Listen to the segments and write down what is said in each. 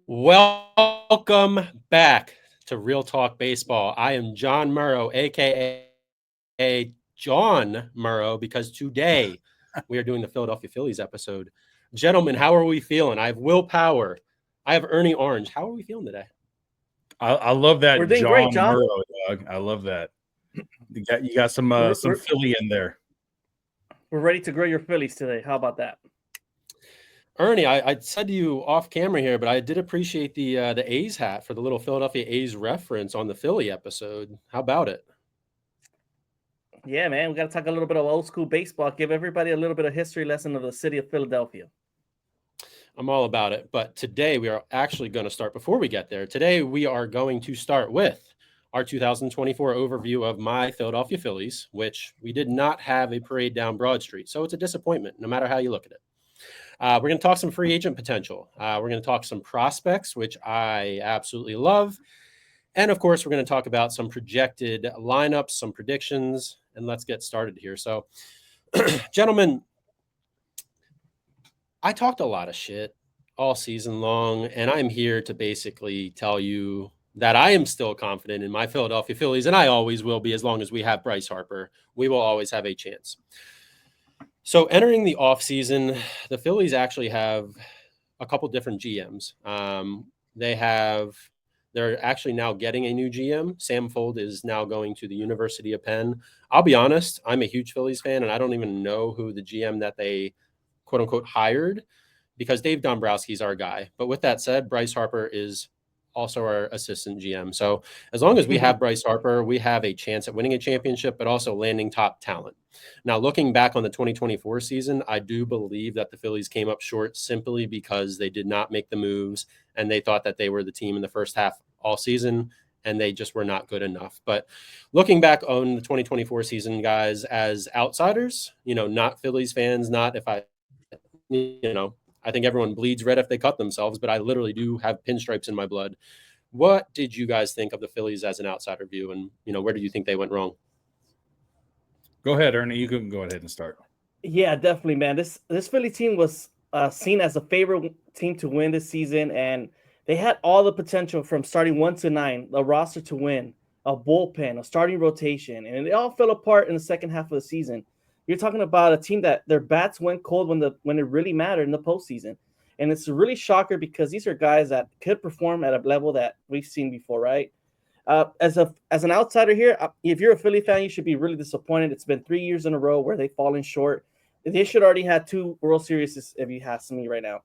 Welcome back to Real Talk Baseball. I am John Murrow, aka John Murrow, because today we are doing the Philadelphia Phillies episode. Gentlemen, how are we feeling? I have Will Power. I have Ernie Orange. How are we feeling today? I love We're that doing great, John John. Murrow, dog. I love that. You got We're, some we're, Philly in there. we're ready to grow your Phillies today. How about that? Ernie, I said to you off camera here, but I did appreciate the A's hat for the little Philadelphia A's reference on the Philly episode. How about it? Yeah, man, we got to talk a little bit of old school baseball. Give everybody a little bit of history lesson of the city of Philadelphia. I'm all about it. But today we are actually going to start before we get there. Today we are going to start with our 2024 overview of my Philadelphia Phillies, which we did not have a parade down Broad Street. So it's a disappointment, no matter how you look at it. We're going to talk some free agent potential. We're going to talk some prospects, which I absolutely love. And of course, we're going to talk about some projected lineups, some predictions, and let's get started here. So, gentlemen, I talked a lot of shit all season long, and I'm here to basically tell you that I am still confident in my Philadelphia Phillies, and I always will be as long as we have Bryce Harper. We will always have a chance. So entering the offseason, the Phillies actually have a couple different GMs. They're actually now getting a new GM. Sam Fold is now going to the University of Penn. I'll be honest, I'm a huge Phillies fan, and I don't even know who the GM that they quote unquote hired because Dave Dombrowski's our guy. But with that said, Bryce Harper is also our assistant GM. So as long as we have Bryce Harper, we have a chance at winning a championship, but also landing top talent. Now, looking back on the 2024 season, I do believe that the Phillies came up short simply because they did not make the moves and they thought that they were the team in the first half all season and they just were not good enough. But looking back on the 2024 season, guys, as outsiders, not Phillies fans, not if I think everyone bleeds red if they cut themselves, but I literally do have pinstripes in my blood. What did you guys think of the Phillies as an outsider view, and where do you think they went wrong? Go ahead, Ernie. You can go ahead and start. Yeah, definitely, man. This Philly team was seen as a favorite team to win this season, and they had all the potential from starting 1 to 9, a roster to win, a bullpen, a starting rotation, and it all fell apart in the second half of the season. You're talking about a team that their bats went cold when it really mattered in the postseason. And it's a really shocker because these are guys that could perform at a level that we've seen before, right? As an outsider here, if you're a Philly fan, you should be really disappointed. It's been 3 years in a row where they've fallen short. They should already have 2 World Series if you ask me right now.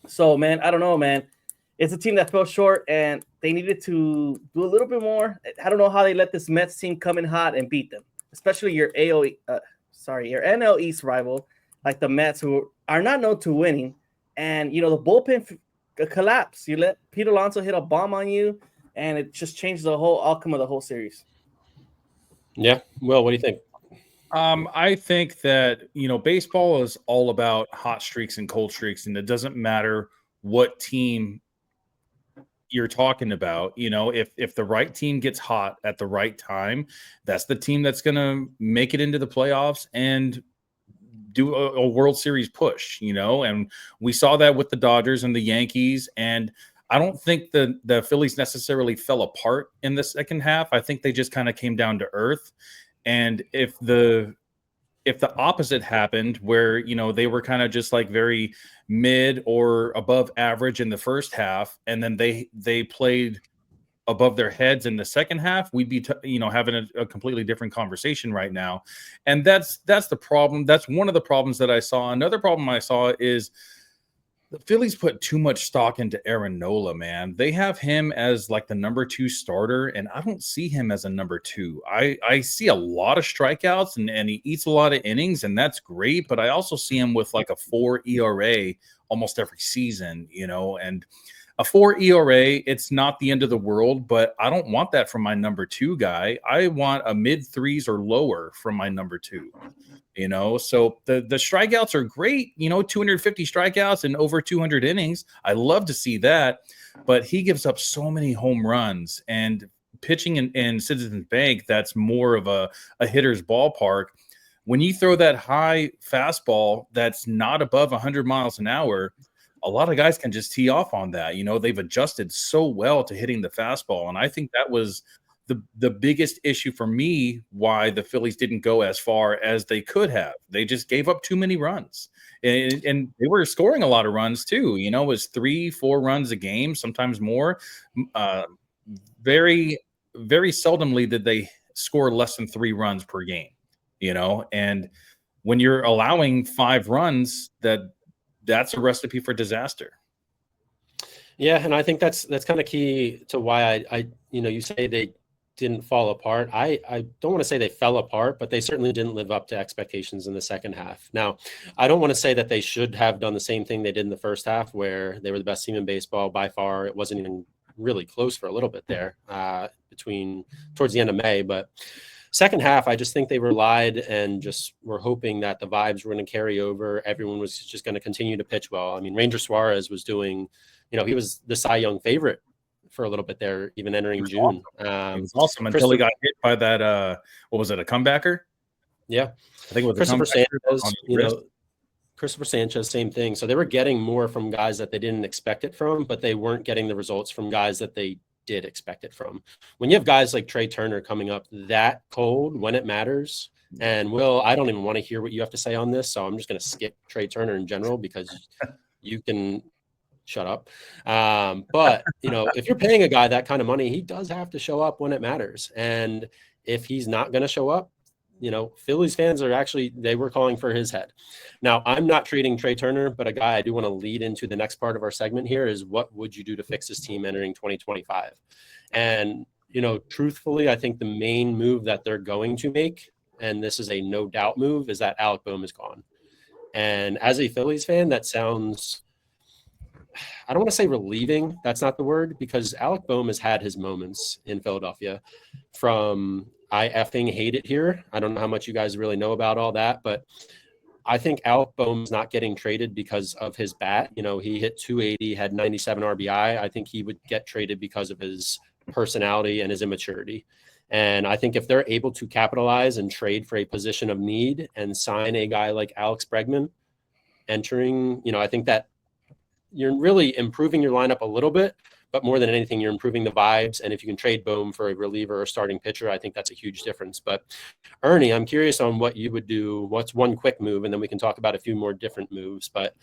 So, man, I don't know, man. It's a team that fell short, and they needed to do a little bit more. I don't know how they let this Mets team come in hot and beat them, especially your your NL East rival, like the Mets, who are not known to winning. And the bullpen collapsed. You let Pete Alonso hit a bomb on you, and it just changed the whole outcome of the whole series. Yeah. Well, what do you think? I think that baseball is all about hot streaks and cold streaks, and it doesn't matter what team you're talking about. If the right team gets hot at the right time, that's the team that's going to make it into the playoffs and do a World Series push, and we saw that with the Dodgers and the Yankees. And I don't think the Phillies necessarily fell apart in the second half. I think they just kind of came down to earth. And if the opposite happened where, they were kind of just like very mid or above average in the first half, and then they played above their heads in the second half, we'd be having a completely different conversation right now. And that's the problem. That's one of the problems that I saw. Another problem I saw is the Phillies put too much stock into Aaron Nola, man. They have him as like the number 2 starter, and I don't see him as a number 2. I see a lot of strikeouts and he eats a lot of innings, and that's great. But I also see him with like a 4 ERA almost every season, and a 4 ERA, it's not the end of the world, but I don't want that from my number 2 guy. I want a mid-3s or lower from my number 2. So the strikeouts are great, 250 strikeouts and over 200 innings. I love to see that, but he gives up so many home runs, and pitching in Citizens Bank, that's more of a hitter's ballpark. When you throw that high fastball that's not above 100 miles an hour, a lot of guys can just tee off on that. They've adjusted so well to hitting the fastball. And I think that was the biggest issue for me, why the Phillies didn't go as far as they could have. They just gave up too many runs. And they were scoring a lot of runs too. It was 3-4 runs a game, sometimes more. Very, very seldomly did they score less than 3 runs per game, and when you're allowing 5 runs, that's a recipe for disaster. Yeah, and I think that's kind of key to why I you say they didn't fall apart. I don't want to say they fell apart, but they certainly didn't live up to expectations in the second half. Now, I don't want to say that they should have done the same thing they did in the first half, where they were the best team in baseball by far. It wasn't even really close for a little bit there towards the end of May, but second half, I just think they relied and just were hoping that the vibes were going to carry over. Everyone was just going to continue to pitch well. I mean, Ranger Suarez was doing, he was the Cy Young favorite for a little bit there, even entering June. It was awesome until he got hit by that, what was it, a comebacker? Yeah. I think it was Christopher Sanchez, Christopher Sanchez, same thing. So they were getting more from guys that they didn't expect it from, but they weren't getting the results from guys that they did expect it from. When you have guys like Trey Turner coming up that cold when it matters, and Will, I don't even want to hear what you have to say on this, so I'm just going to skip Trey Turner in general because you can shut up. But if you're paying a guy that kind of money, he does have to show up when it matters. And if he's not going to show up, Phillies fans they were calling for his head. Now, I'm not treating Trey Turner, but a guy I do want to lead into the next part of our segment here is, what would you do to fix this team entering 2025? And, truthfully, I think the main move that they're going to make, and this is a no doubt move, is that Alec Bohm is gone. And as a Phillies fan, that sounds, I don't want to say relieving. That's not the word, because Alec Bohm has had his moments in Philadelphia. From I effing hate it here. I don't know how much you guys really know about all that, but I think Alec Bohm's not getting traded because of his bat. He hit 280, had 97 RBI. I think he would get traded because of his personality and his immaturity. And I think if they're able to capitalize and trade for a position of need and sign a guy like Alex Bregman entering, I think that you're really improving your lineup a little bit, but more than anything, you're improving the vibes. And if you can trade Bohm for a reliever or starting pitcher, I think that's a huge difference. But Ernie, I'm curious on what you would do. What's one quick move? And then we can talk about a few more different moves. But,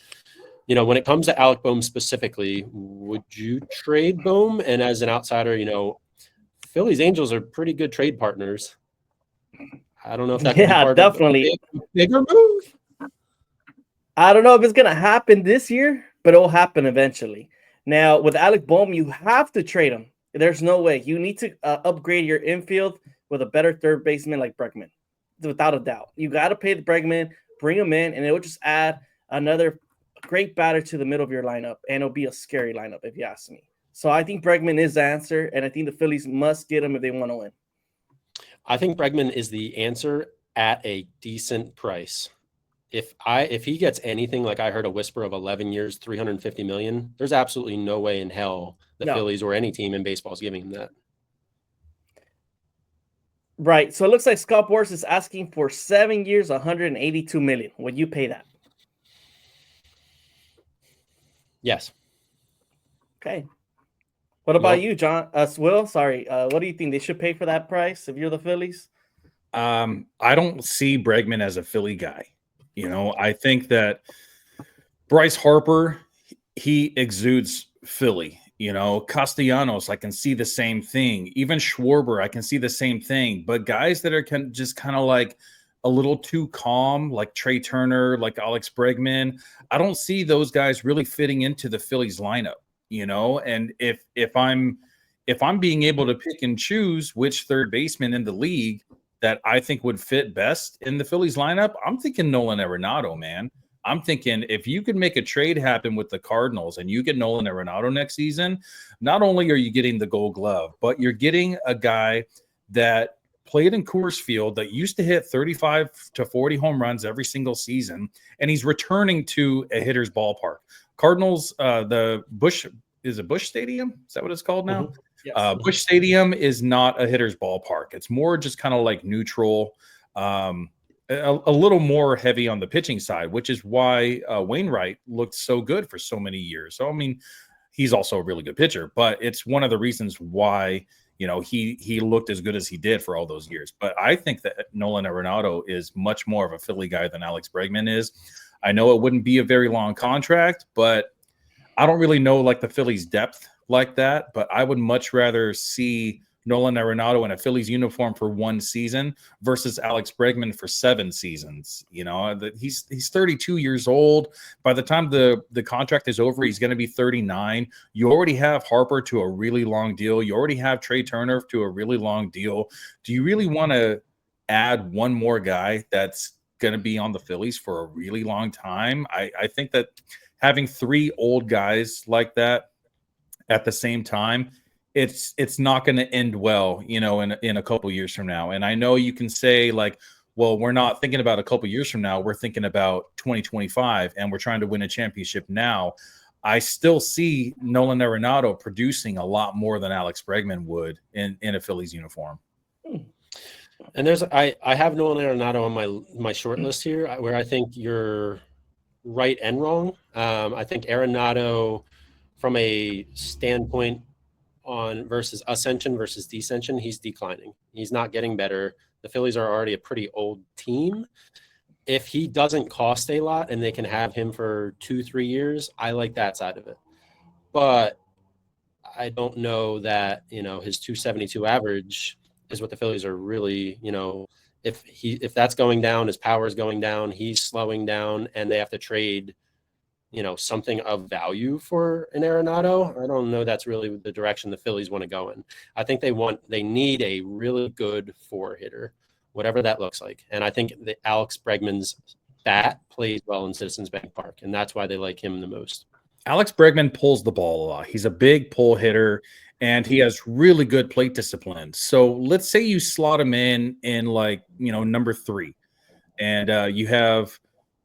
when it comes to Alec Bohm specifically, would you trade Bohm? And as an outsider, Phillies Angels are pretty good trade partners. I don't know if that could be part definitely of a bigger move. I don't know if it's going to happen this year, but it'll happen eventually. Now, with Alec Bohm, you have to trade him. There's no way. You need to upgrade your infield with a better third baseman like Bregman, without a doubt. You got to pay the Bregman, bring him in, and it will just add another great batter to the middle of your lineup, and it'll be a scary lineup, if you ask me. So I think Bregman is the answer, and I think the Phillies must get him if they want to win. I think Bregman is the answer at a decent price. If he gets anything like I heard a whisper of 11 years, $350 million, there's absolutely no way in hell the Phillies or any team in baseball is giving him that. Right. So it looks like Scott Boras is asking for 7 years, $182 million. Would you pay that? Yes. Okay. What about you, John? Will? Sorry. What do you think? They should pay for that price if you're the Phillies? I don't see Bregman as a Philly guy. I think that Bryce Harper, he exudes Philly. Castellanos, I can see the same thing. Even Schwarber, I can see the same thing. But guys that are just kind of like a little too calm, like Trey Turner, like Alex Bregman, I don't see those guys really fitting into the Phillies lineup. And if I'm being able to pick and choose which third baseman in the league that I think would fit best in the Phillies lineup, I'm thinking Nolan Arenado, man. I'm thinking if you could make a trade happen with the Cardinals and you get Nolan Arenado next season, not only are you getting the Gold Glove, but you're getting a guy that played in Coors Field that used to hit 35 to 40 home runs every single season, and he's returning to a hitter's ballpark. Cardinals, the Busch Stadium? Is that what it's called now? Mm-hmm. Yes. Busch Stadium is not a hitter's ballpark. It's more just kind of like neutral. a little more heavy on the pitching side, which is why Wainwright looked so good for so many years. So, I mean, he's also a really good pitcher, but it's one of the reasons why, he looked as good as he did for all those years. But I think that Nolan Arenado is much more of a Philly guy than Alex Bregman is. I know it wouldn't be a very long contract, but I don't really know like the Phillies' depth like that. But I would much rather see Nolan Arenado in a Phillies uniform for one season versus Alex Bregman for 7 seasons. He's 32 years old. By the time the contract is over, he's going to be 39. You already have Harper to a really long deal. You already have Trey Turner to a really long deal. Do you really want to add one more guy that's going to be on the Phillies for a really long time? I think that having 3 old guys like that at the same time, it's not going to end well, in a couple years from now. And I know you can say like, well, we're not thinking about a couple years from now. We're thinking about 2025 and we're trying to win a championship now. I still see Nolan Arenado producing a lot more than Alex Bregman would in a Phillies uniform. And I have Nolan Arenado on my short list here where I think you're right and wrong. I think Arenado from a standpoint on versus ascension versus descension, he's declining. He's not getting better. The Phillies are already a pretty old team. If he doesn't cost a lot and they can have him for 2-3 years, I like that side of it. But I don't know that, his 272 average is what the Phillies are really, if that's going down, his power is going down, he's slowing down, and they have to trade something of value for an Arenado. I don't know that's really the direction the Phillies want to go in. I think they need a really good 4 hitter, whatever that looks like. And I think that Alex Bregman's bat plays well in Citizens Bank Park, and that's why they like him the most. Alex Bregman pulls the ball a lot. He's a big pull hitter, and he has really good plate discipline. So let's say you slot him in like, number 3, and you have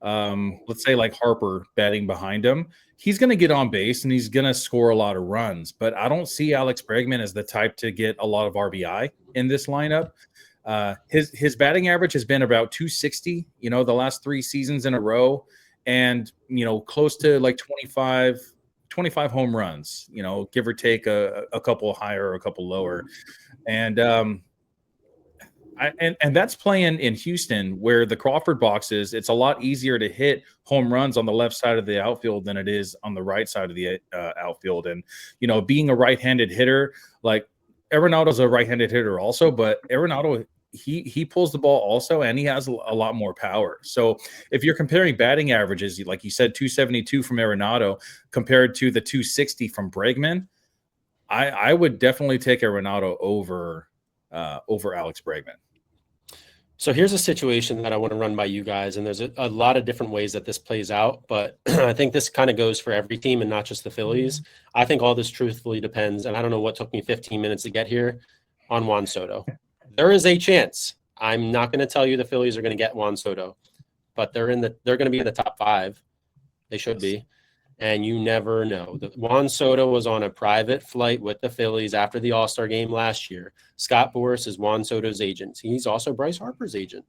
let's say like Harper batting behind him. He's going to get on base and he's going to score a lot of runs, but I don't see Alex Bregman as the type to get a lot of RBI in this lineup. His batting average has been about 260, the last 3 seasons in a row, and close to like 25 home runs, give or take a couple higher or a couple lower. And and that's playing in Houston, where the Crawford box is. It's a lot easier to hit home runs on the left side of the outfield than it is on the right side of the outfield. And, being a right-handed hitter, like Arenado's a right-handed hitter also, but Arenado, he pulls the ball also, and he has a lot more power. So if you're comparing batting averages, like you said, 272 from Arenado compared to the 260 from Bregman, I would definitely take Arenado over Alex Bregman. So here's a situation that I want to run by you guys, and there's a lot of different ways that this plays out, but I think this kind of goes for every team and not just the Phillies. I think all this truthfully depends, and I don't know what took me 15 minutes to get here, on Juan Soto. There is a chance. I'm not going to tell you the Phillies are going to get Juan Soto, but they're going to be in the top 5. They should be. And you never know. Juan Soto was on a private flight with the Phillies after the All-Star game last year. Scott Boras is Juan Soto's agent. He's also Bryce Harper's agent.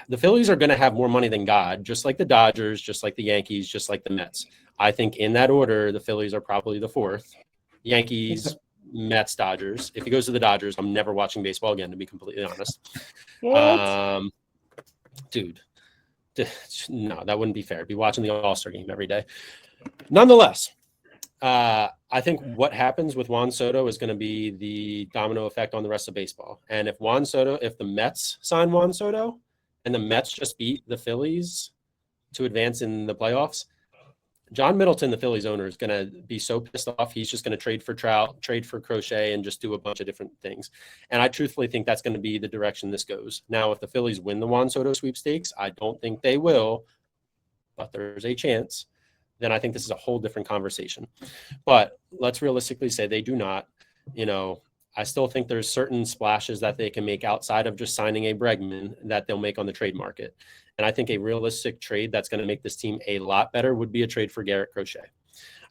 The Phillies are going to have more money than God, just like the Dodgers, just like the Yankees, just like the Mets. I think in that order, the Phillies are probably the 4th. Yankees, Mets, Dodgers. If he goes to the Dodgers, I'm never watching baseball again, to be completely honest. Dude. No, that wouldn't be fair. Be watching the All-Star game every day. Nonetheless, I think what happens with Juan Soto is going to be the domino effect on the rest of baseball. And if the Mets sign Juan Soto and the Mets just beat the Phillies to advance in the playoffs, John Middleton, the Phillies owner, is going to be so pissed off. He's just going to trade for Trout, trade for Crochet, and just do a bunch of different things. And I truthfully think that's going to be the direction this goes. Now, if the Phillies win the Juan Soto sweepstakes, I don't think they will, but there's a chance. Then I think this is a whole different conversation. But let's realistically say they do not. I still think there's certain splashes that they can make outside of just signing a Bregman that they'll make on the trade market. And I think a realistic trade that's going to make this team a lot better would be a trade for Garrett Crochet.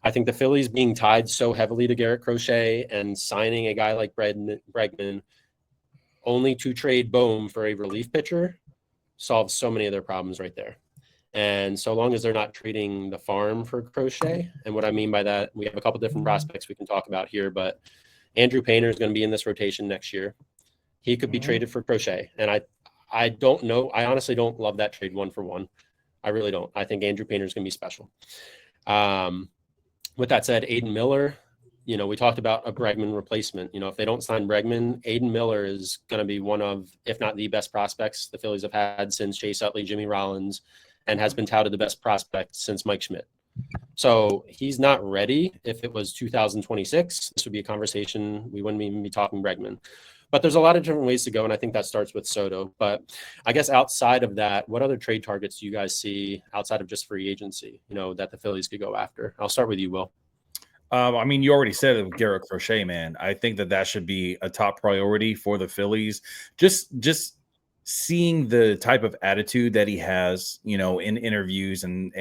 I think the Phillies being tied so heavily to Garrett Crochet and signing a guy like Bregman only to trade Bohm for a relief pitcher, solves so many of their problems right there. And so long as they're not trading the farm for Crochet, and what I mean by that, we have a couple different prospects we can talk about here, but Andrew Painter is going to be in this rotation next year. He could be traded for Crochet. And I don't know. I honestly don't love that trade 1-for-1. I really don't. I think Andrew Painter is going to be special. With that said, Aiden Miller, we talked about a Bregman replacement. If they don't sign Bregman, Aiden Miller is going to be one of, if not the best prospects the Phillies have had since Chase Utley, Jimmy Rollins, and has been touted the best prospect since Mike Schmidt. So he's not ready. If it was 2026, this would be a conversation. We wouldn't even be talking Bregman. But there's a lot of different ways to go, and I think that starts with Soto. But I guess outside of that, what other trade targets do you guys see outside of just free agency, that the Phillies could go after? I'll start with you, Will. You already said it with Garrett Crochet, man. I think that should be a top priority for the Phillies. Just seeing the type of attitude that he has, in interviews and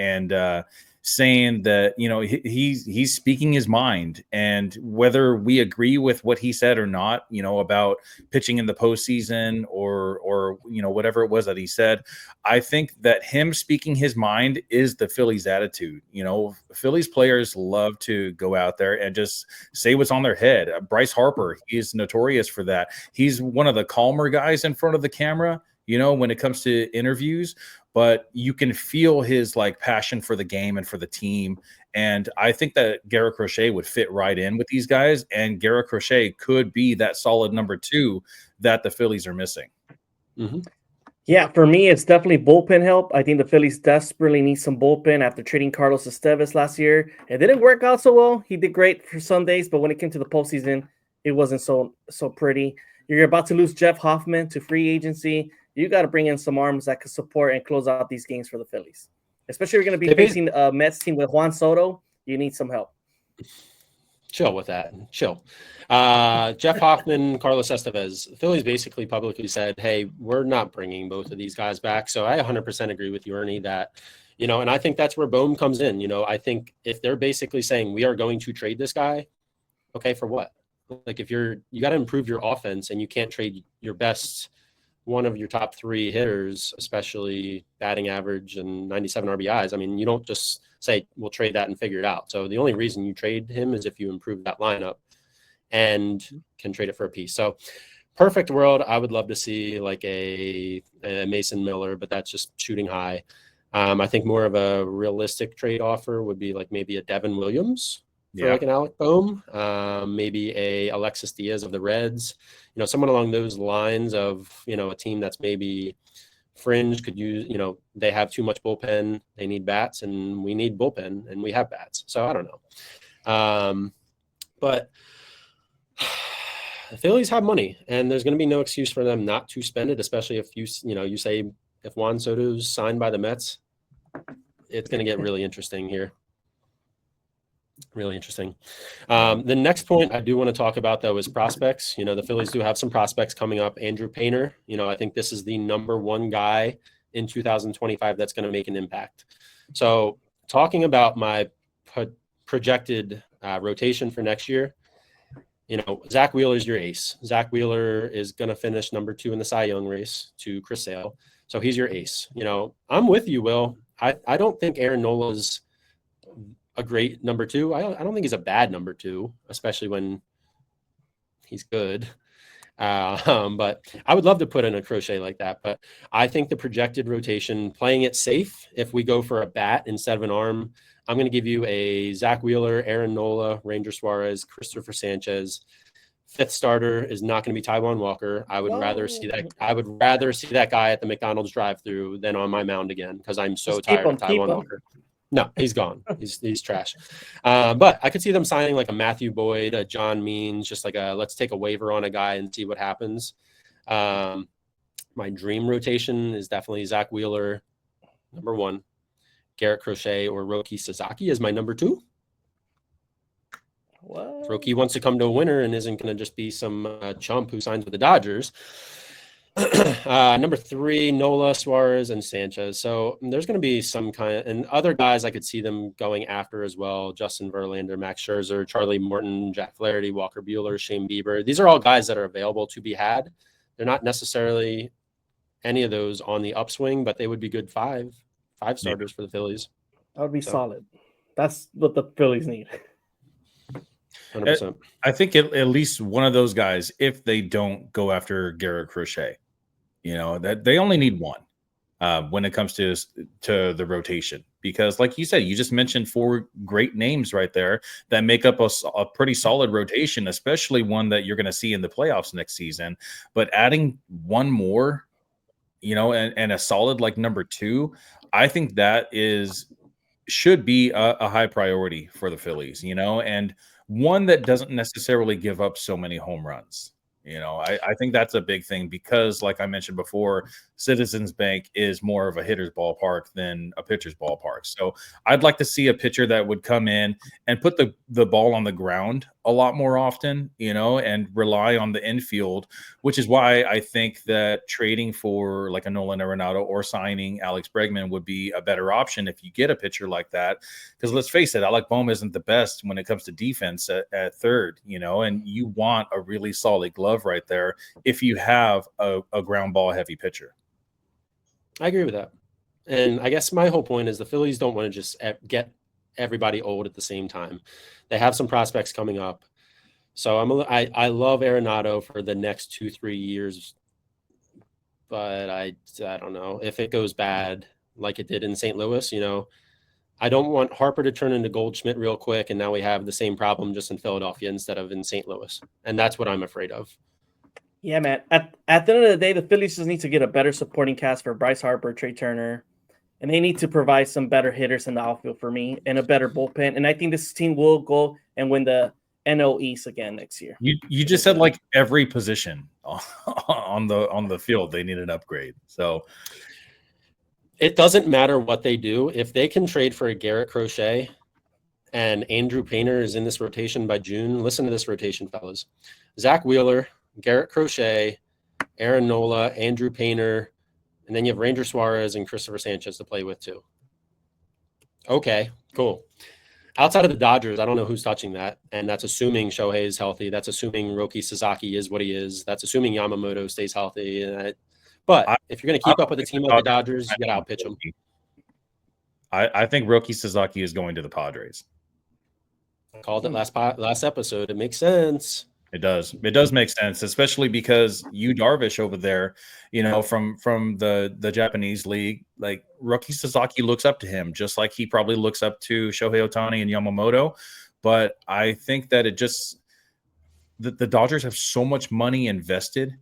saying that, he's speaking his mind, and whether we agree with what he said or not, about pitching in the postseason or whatever it was that he said, I think that him speaking his mind is the Phillies attitude. Phillies players love to go out there and just say what's on their head. Bryce Harper, he's notorious for that. He's one of the calmer guys in front of the camera, when it comes to interviews, but you can feel his passion for the game and for the team. And I think that Garrett Crochet would fit right in with these guys, and Garrett Crochet could be that solid number 2 that the Phillies are missing. Mm-hmm. Yeah, for me, it's definitely bullpen help. I think the Phillies desperately need some bullpen after trading Carlos Estevez last year. It didn't work out so well. He did great for some days, but when it came to the postseason, it wasn't so pretty. You're about to lose Jeff Hoffman to free agency. You got to bring in some arms that could support and close out these games for the Phillies. Especially if you're going to be facing a Mets team with Juan Soto, you need some help. Chill with that. Chill. Jeff Hoffman, Carlos Estevez. The Phillies basically publicly said, hey, we're not bringing both of these guys back. So I 100% agree with you, Ernie, that, and I think that's where Bohm comes in. I think if they're basically saying we are going to trade this guy, okay, for what? If you got to improve your offense and you can't trade your best, one of your top 3 hitters, especially batting average and 97 RBIs. I mean, you don't just say, we'll trade that and figure it out. So the only reason you trade him is if you improve that lineup and can trade it for a piece. So perfect world, I would love to see a Mason Miller, but that's just shooting high. I think more of a realistic trade offer would be maybe a Devin Williams for an Alec Bohm, maybe a Alexis Diaz of the Reds, someone along those lines of, a team that's maybe fringe could use, they have too much bullpen. They need bats, and we need bullpen, and we have bats. So I don't know. But the Phillies have money, and there's going to be no excuse for them not to spend it, especially if you say if Juan Soto's signed by the Mets, it's going to get really interesting here. Really interesting. The next point I do want to talk about, though, is prospects. The Phillies do have some prospects coming up. Andrew Painter, I think this is the number 1 guy in 2025 that's going to make an impact. So talking about my projected rotation for next year, Zach Wheeler's your ace. Zach Wheeler is going to finish number 2 in the Cy Young race to Chris Sale. So he's your ace. I'm with you, Will. I don't think Aaron Nola's a great number 2. I don't think he's a bad number 2, especially when he's good. But I would love to put in a Crochet like that. But I think the projected rotation, playing it safe, if we go for a bat instead of an arm, I'm going to give you a Zach Wheeler, Aaron Nola, Ranger Suarez, Christopher Sanchez. 5th starter is not going to be Taijuan Walker. I would rather see that guy at the McDonald's drive-thru than on my mound again, because I'm so tired of Taijuan Walker. No, he's gone. He's trash. But I could see them signing a Matthew Boyd, a John Means, just let's take a waiver on a guy and see what happens. My dream rotation is definitely Zach Wheeler, number 1, Garrett Crochet or Roki Sasaki is my number 2. What? Roki wants to come to a winner and isn't going to just be some chump who signs with the Dodgers. Number 3, Nola, Suarez, and Sanchez. So there's going to be some and other guys I could see them going after as well. Justin Verlander, Max Scherzer, Charlie Morton, Jack Flaherty, Walker Buehler, Shane Bieber. These are all guys that are available to be had. They're not necessarily any of those on the upswing, but they would be good five starters for the Phillies. That would be solid. That's what the Phillies need. 100%. I think at least one of those guys, if they don't go after Garrett Crochet, that they only need one when it comes to the rotation. Because like you said, you just mentioned 4 great names right there that make up a pretty solid rotation, especially one that you're going to see in the playoffs next season. But adding one more, and a solid like number 2, I think that should be a high priority for the Phillies, and one that doesn't necessarily give up so many home runs. I think that's a big thing because, like I mentioned before, Citizens Bank is more of a hitter's ballpark than a pitcher's ballpark. So I'd like to see a pitcher that would come in and put the ball on the ground a lot more often, and rely on the infield, which is why I think that trading for like a Nolan Arenado or signing Alex Bregman would be a better option if you get a pitcher like that. Because let's face it, Alec Bohm isn't the best when it comes to defense at third, and you want a really solid glove right there if you have a ground ball heavy pitcher. I agree with that. And I guess my whole point is the Phillies don't want to just get everybody old at the same time. They have some prospects coming up. So I love Arenado for the next 2-3 years, but I don't know if it goes bad like it did in St. Louis. I don't want Harper to turn into Goldschmidt real quick, and now we have the same problem just in Philadelphia instead of in St. Louis, and that's what I'm afraid of. Yeah, man. At the end of the day, the Phillies just need to get a better supporting cast for Bryce Harper, Trey Turner, and they need to provide some better hitters in the outfield for me and a better bullpen. And I think this team will go and win the NL East again next year. You just said like every position on the field they need an upgrade. So it doesn't matter what they do if they can trade for a Garrett Crochet and Andrew Painter is in this rotation by June. Listen to this rotation, fellas: Zach Wheeler, Garrett Crochet, Aaron Nola, Andrew Painter, and then you have Ranger Suarez and Christopher Sanchez to play with too. Okay, cool. Outside of the Dodgers, I don't know who's touching that, and that's assuming Shohei is healthy. That's assuming Roki Sasaki is what he is. That's assuming Yamamoto stays healthy. But if you're going to keep up with a team like the Dodgers, you got to outpitch them. I think Roki Sasaki is going to the Padres. I called it last episode. It makes sense. It does. It does make sense, especially because Yu Darvish over there, from the Japanese league, like Roki Sasaki looks up to him, just like he probably looks up to Shohei Ohtani and Yamamoto. But I think that the Dodgers have so much money invested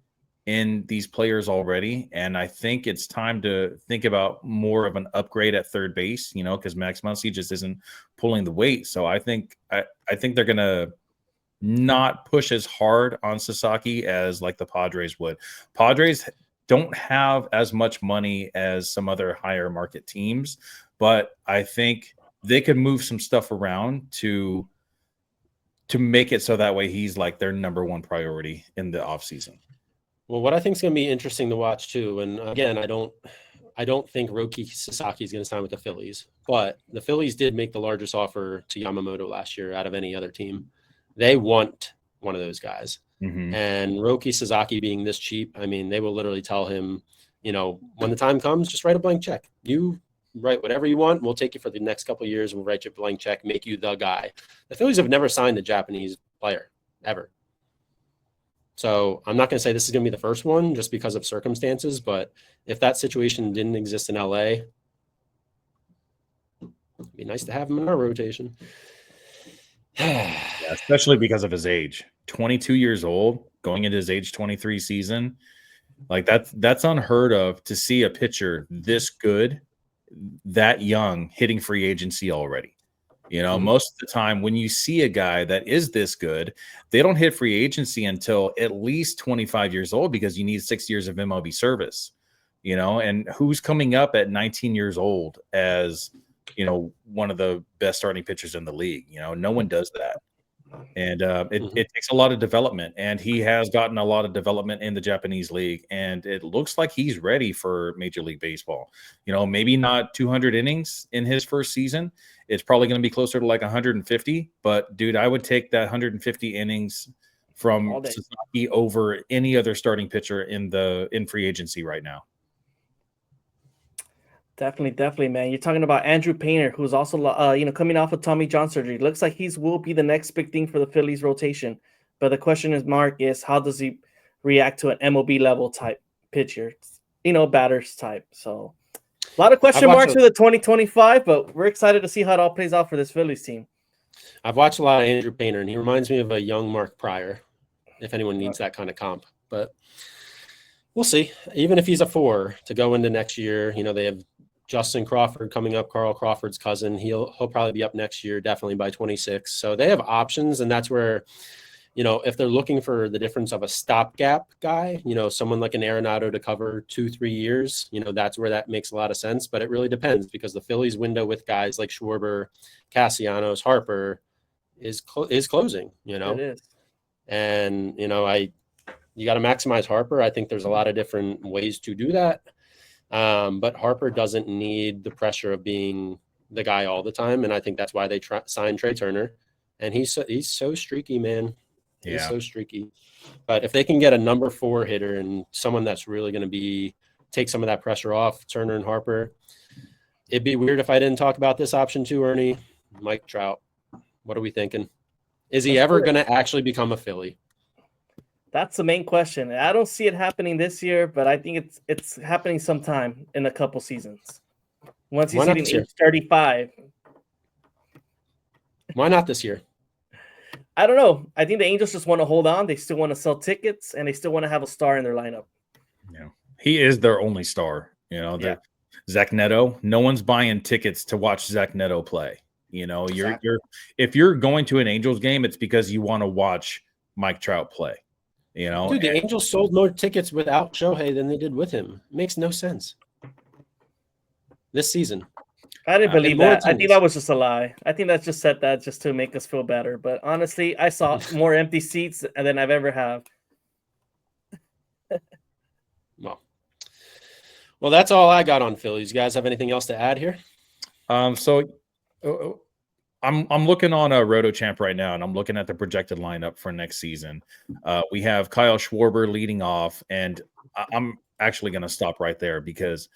in these players already, and I think it's time to think about more of an upgrade at third base, because Max Muncy just isn't pulling the weight. So I think they're gonna not push as hard on Sasaki as like the Padres would. Padres don't have as much money as some other higher market teams, but I think they could move some stuff around to make it so that way he's like their number one priority in the offseason. Well, what I think is going to be interesting to watch too, and again, I don't think Roki Sasaki is going to sign with the Phillies, but the Phillies did make the largest offer to Yamamoto last year out of any other team. They want one of those guys. Mm-hmm. And Roki Sasaki being this cheap, I mean, they will literally tell him, when the time comes, just write a blank check. You write whatever you want. We'll take you for the next couple of years. We'll write you a blank check, make you the guy. The Phillies have never signed a Japanese player, ever. So I'm not going to say this is going to be the first one just because of circumstances, but if that situation didn't exist in LA, it'd be nice to have him in our rotation. Yeah, especially because of his age. 22 years old, going into his age 23 season. Like that's unheard of to see a pitcher this good, that young, hitting free agency already. Most of the time when you see a guy that is this good, they don't hit free agency until at least 25 years old because you need 6 years of MLB service. And who's coming up at 19 years old as one of the best starting pitchers in the league? No one does that. And it takes a lot of development, and he has gotten a lot of development in the Japanese league, and it looks like he's ready for Major League Baseball. Maybe not 200 innings in his first season. It's probably going to be closer to like 150, but dude, I would take that 150 innings from Sasaki over any other starting pitcher in free agency right now. Definitely, man. You're talking about Andrew Painter, who's also, coming off of Tommy John surgery. Looks like will be the next big thing for the Phillies rotation. But the question is, how does he react to an MLB level type pitcher? Batters type. So a lot of question marks for the 2025, but we're excited to see how it all plays out for this Phillies team. I've watched a lot of Andrew Painter, and he reminds me of a young Mark Pryor, if anyone needs that kind of comp. But we'll see. Even if he's a 4 to go into next year, they have Justin Crawford coming up, Carl Crawford's cousin. He'll probably be up next year, definitely by 26. So they have options, and that's where, if they're looking for the difference of a stopgap guy, someone like an Arenado to cover 2-3 years, that's where that makes a lot of sense. But it really depends, because the Phillies window with guys like Schwarber, Castellanos, Harper is closing, It is. And, you got to maximize Harper. I think there's a lot of different ways to do that. But Harper doesn't need the pressure of being the guy all the time. And I think that's why they signed Trey Turner. And he's so streaky, man. He's so streaky. But if they can get a number 4 hitter and someone that's really going to take some of that pressure off Turner and Harper, it'd be weird if I didn't talk about this option too, Ernie. Mike Trout. What are we thinking? Is he ever going to actually become a Philly? That's the main question. I don't see it happening this year, but I think it's happening sometime in a couple seasons. Once he's hitting age 35. Why not this year? I don't know. I think the Angels just want to hold on. They still want to sell tickets, and they still want to have a star in their lineup. Yeah, he is their only star. Zach Neto. No one's buying tickets to watch Zach Neto play. Exactly. If you're going to an Angels game, it's because you want to watch Mike Trout play. Dude, the Angels sold more tickets without Shohei than they did with him. It makes no sense. This season. I didn't believe that. I think that was just a lie. I think that's just said that just to make us feel better. But honestly, I saw more empty seats than I've ever have. Well, that's all I got on Phillies. You guys have anything else to add here? I'm looking on a RotoChamp right now, and I'm looking at the projected lineup for next season. We have Kyle Schwarber leading off, and I'm actually going to stop right there, because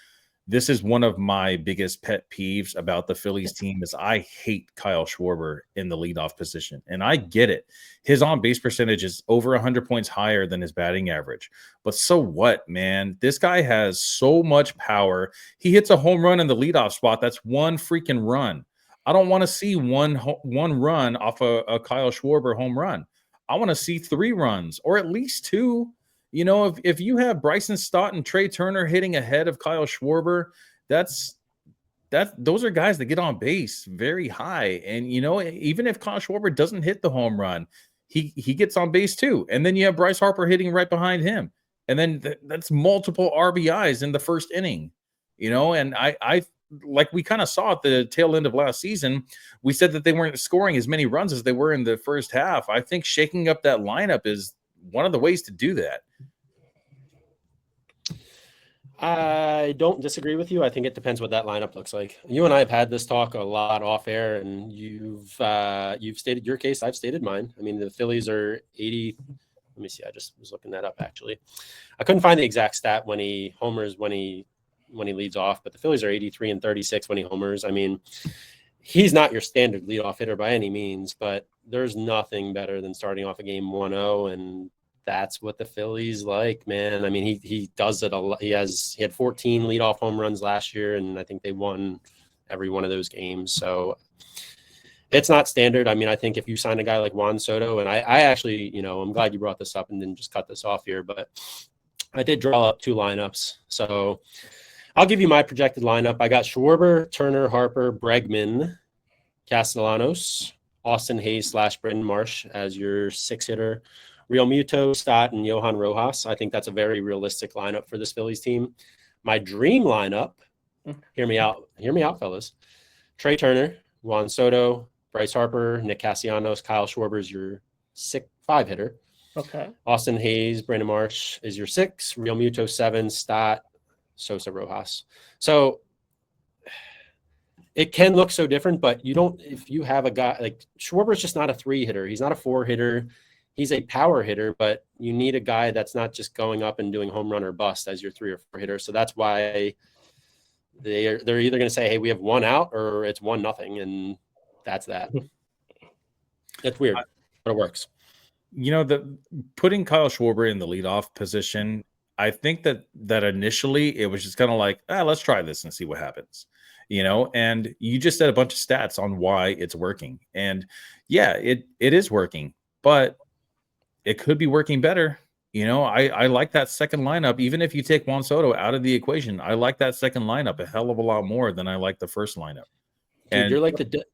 this is one of my biggest pet peeves about the Phillies team is I hate Kyle Schwarber in the leadoff position. And I get it. His on-base percentage is over 100 points higher than his batting average. But so what, man? This guy has so much power. He hits a home run in the leadoff spot. That's one freaking run. I don't want to see one run off a Kyle Schwarber home run. I want to see 3 runs, or at least 2. If you have Bryson Stott and Trey Turner hitting ahead of Kyle Schwarber, those are guys that get on base very high. And even if Kyle Schwarber doesn't hit the home run, he gets on base too. And then you have Bryce Harper hitting right behind him, and then that's multiple RBIs in the first inning. And I like we kind of saw at the tail end of last season, we said that they weren't scoring as many runs as they were in the first half. I think shaking up that lineup is one of the ways to do that. I don't disagree with you. I think it depends what that lineup looks like. You and I have had this talk a lot off air, and you've stated your case. I've stated mine. I mean, the Phillies are 80. Let me see. I just was looking that up, actually. I couldn't find the exact stat when he homers, when he leads off, but the Phillies are 83 and 36 when he homers. I mean, he's not your standard leadoff hitter by any means, but there's nothing better than starting off a game 1-0, and that's what the Phillies like, man. I mean, he does it a lot. He had 14 leadoff home runs last year, and I think they won every one of those games. So it's not standard. I mean, I think if you sign a guy like Juan Soto, and I actually, I'm glad you brought this up and didn't just cut this off here, but I did draw up 2 lineups. So I'll give you my projected lineup. I got Schwarber, Turner, Harper, Bregman, Castellanos, Austin Hayes / Brendan Marsh as your 6-hitter. Real Muto, Stott, and Johan Rojas. I think that's a very realistic lineup for this Phillies team. My dream lineup, hear me out, fellas. Trey Turner, Juan Soto, Bryce Harper, Nick Castellanos, Kyle Schwarber is your 5-hitter. Okay. Austin Hayes, Brandon Marsh is your 6. Real Muto 7, Stott, Sosa, Rojas. So it can look so different, but if you have a guy like Schwarber's just not a 3-hitter. He's not a 4-hitter. He's a power hitter, but you need a guy that's not just going up and doing home run or bust as your 3 or 4 hitter. So that's why they're either going to say, hey, we have one out, or it's 1-0, and that's that. It's weird, but it works. Putting Kyle Schwarber in the leadoff position, I think that initially it was just kind of like, let's try this and see what happens. And you just said a bunch of stats on why it's working. And yeah, it is working, but it could be working better. I like that second lineup. Even if you take Juan Soto out of the equation, I like that second lineup a hell of a lot more than I like the first lineup. Dude, And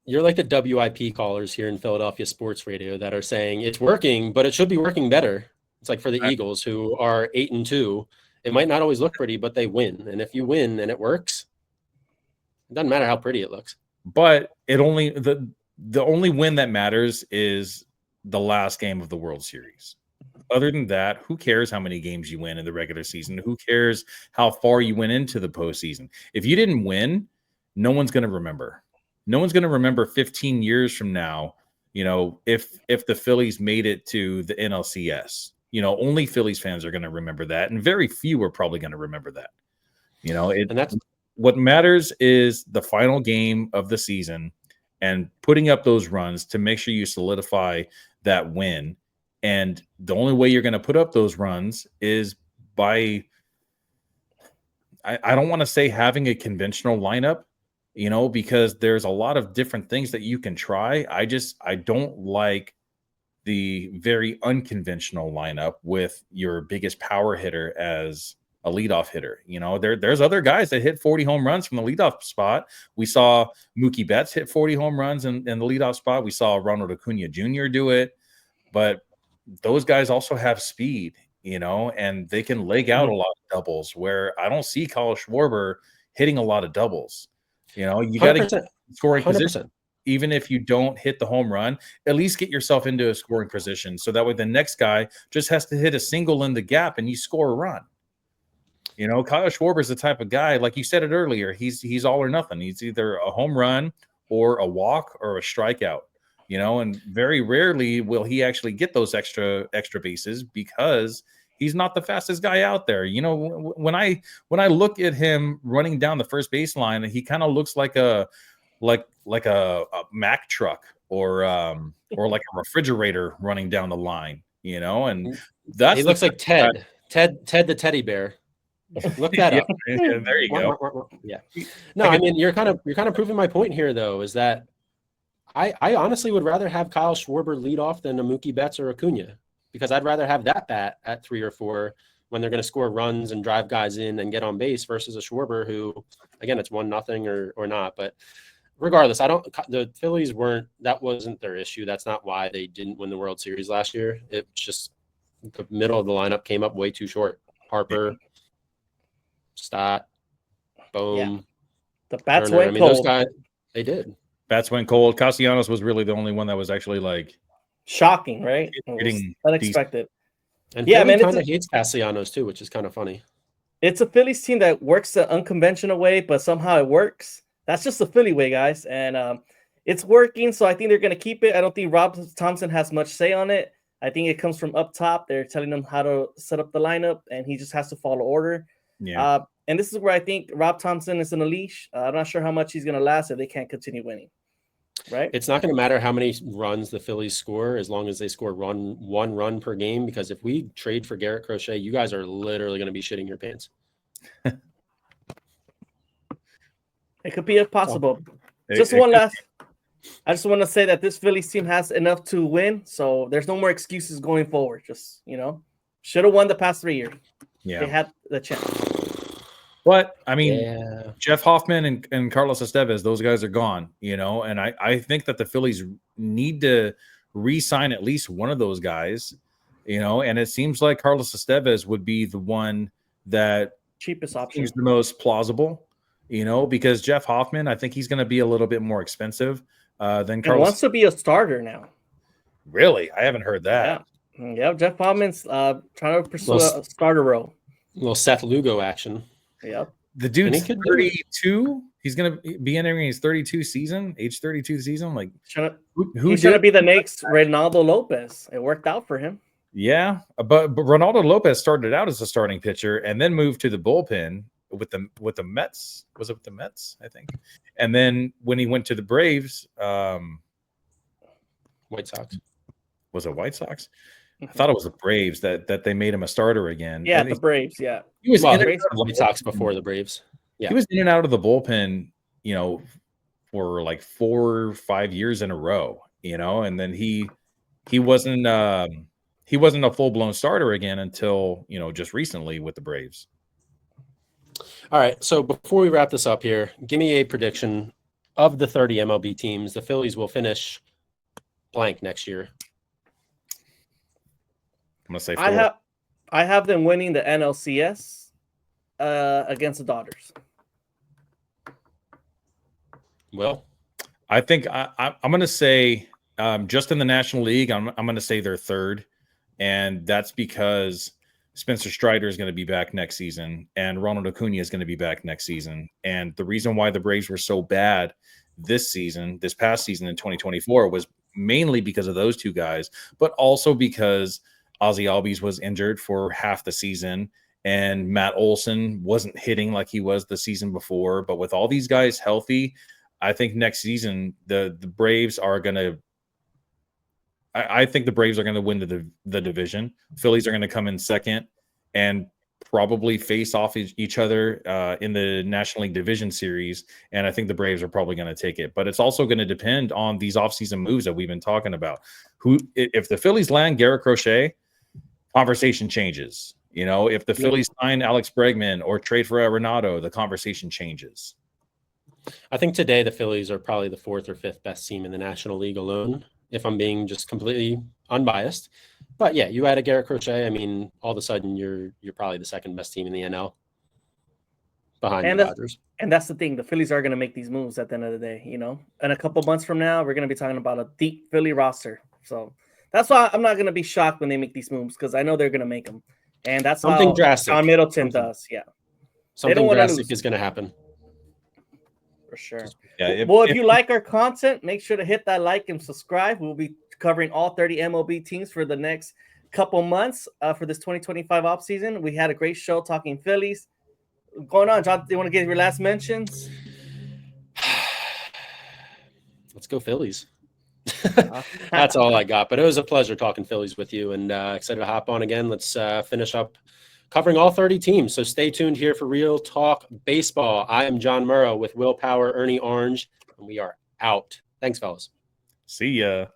you're like the WIP callers here in Philadelphia sports radio that are saying it's working, but it should be working better. It's like for the Eagles, who are 8-2. It might not always look pretty, but they win. And if you win and it works, it doesn't matter how pretty it looks. But the only win that matters is the last game of the World Series. Other than that, who cares how many games you win in the regular season? Who cares how far you went into the postseason? If you didn't win, no one's going to remember. No one's going to remember 15 years from now, if the Phillies made it to the NLCS. Only Phillies fans are going to remember that, and very few are probably going to remember that. And that's what matters is the final game of the season and putting up those runs to make sure you solidify that win. And the only way you're going to put up those runs is by, I don't want to say having a conventional lineup, because there's a lot of different things that you can try. I don't like the very unconventional lineup with your biggest power hitter as a leadoff hitter. There's other guys that hit 40 home runs from the leadoff spot. We saw Mookie Betts hit 40 home runs in the leadoff spot. We saw Ronald Acuna Jr. do it, but those guys also have speed, and they can leg out a lot of doubles, where I don't see Kyle Schwarber hitting a lot of doubles. You got to get scoring 100%. Position. Even if you don't hit the home run, at least get yourself into a scoring position. So that way the next guy just has to hit a single in the gap and you score a run. Kyle Schwarber is the type of guy, like you said it earlier, he's all or nothing. He's either a home run or a walk or a strikeout. And very rarely will he actually get those extra bases because he's not the fastest guy out there. When I look at him running down the first baseline, he kind of looks like a Mack truck or like a refrigerator running down the line, and he looks like Ted the teddy bear. Look that up. Yeah, there you go. Yeah. No, I mean you're kind of proving my point here, though, is that I honestly would rather have Kyle Schwarber lead off than a Mookie Betts or Acuna, because I'd rather have that bat at 3 or 4 when they're going to score runs and drive guys in and get on base versus a Schwarber who, again, it's 1-0 or not. But regardless, the Phillies that wasn't their issue. That's not why they didn't win the World Series last year. It's just the middle of the lineup came up way too short. Harper, Stott, Bohm. Yeah. The bats Turner. went cold. Those guys, they did. Bats went cold. Castellanos was really the only one that was actually like shocking, right? Unexpected. And Philly kind of hates Castellanos too, which is kind of funny. It's a Phillies team that works the unconventional way, but somehow it works. That's just the Philly way, guys, and it's working. So I think they're going to keep it. I don't think Rob Thompson has much say on it. I think it comes from up top. They're telling him how to set up the lineup, and he just has to follow order. Yeah. And this is where I think Rob Thompson is in a leash. I'm not sure how much he's going to last if they can't continue winning. Right. It's not going to matter how many runs the Phillies score as long as they score one run per game, because if we trade for Garrett Crochet, you guys are literally going to be shitting your pants. It could be possible. I just want to say that this Phillies team has enough to win, so there's no more excuses going forward. Just, should have won the past 3 years. Yeah. They had the chance. But I mean, Jeff Hoffman and Carlos Estevez, those guys are gone, and I think that the Phillies need to re-sign at least one of those guys, and it seems like Carlos Estevez would be the one that cheapest option is the most plausible, because Jeff Hoffman, I think he's going to be a little bit more expensive than Carlos. He wants to be a starter now. Really? I haven't heard that. Yeah, Jeff Hoffman's trying to pursue a starter role. A little Seth Lugo action. Yep. The dude's 32. He's going to be entering his 32 season, age 32 season. Like, he's going to be the next Ronaldo Lopez. It worked out for him. Yeah, but Ronaldo Lopez started out as a starting pitcher and then moved to the bullpen with the Mets. Was it with the Mets? I think. And then when he went to the Braves, White Sox. Was it White Sox? I thought it was the Braves that they made him a starter again. Yeah, And the Braves. Yeah, he was Well, in and the out of the White Sox bullpen. before the Braves. Yeah. He was in and out of the bullpen, for like 4 or 5 years in a row, and then he wasn't a full-blown starter again until, just recently with the Braves. All right. So before we wrap this up here, give me a prediction of the 30 MLB teams. The Phillies will finish blank next year. I'm gonna say I have them winning the NLCS against the Dodgers. Well, I think I'm going to say just in the National League, I'm going to say they're third, and that's because Spencer Strider is going to be back next season, and Ronald Acuna is going to be back next season. And the reason why the Braves were so bad this past season in 2024, was mainly because of those two guys, but also because Ozzie Albies was injured for half the season, and Matt Olson wasn't hitting like he was the season before. But with all these guys healthy, I think next season the Braves are going to. I think the Braves are going to win the division. Phillies are going to come in second and probably face off each other in the National League Division Series. And I think the Braves are probably going to take it. But it's also going to depend on these offseason moves that we've been talking about. If the Phillies land Garrett Crochet, conversation changes. If the Phillies sign Alex Bregman or trade for Arenado, the conversation changes. I think today the Phillies are probably the 4th or 5th best team in the National League alone, if I'm being just completely unbiased. But yeah, you add a Garrett Crochet, I mean, all of a sudden you're probably the 2nd best team in the NL behind the Dodgers. And that's the thing. The Phillies are going to make these moves at the end of the day, And a couple months from now, we're going to be talking about a deep Philly roster. So that's why I'm not going to be shocked when they make these moves, because I know they're going to make them. And that's something how drastic. John Middleton does. Yeah. Something drastic is going to happen. For sure. Yeah, if you like our content, make sure to hit that like and subscribe. We'll be covering all 30 MLB teams for the next couple months for this 2025 offseason. We had a great show talking Phillies. Going on, John, do you want to give your last mentions? Let's go Phillies. That's all I got. But it was a pleasure talking Phillies with you, and excited to hop on again. Let's finish up covering all 30 teams. So stay tuned here for Real Talk Baseball. I am John Murrow with Willpower, Ernie Orange, and we are out. Thanks, fellas. See ya.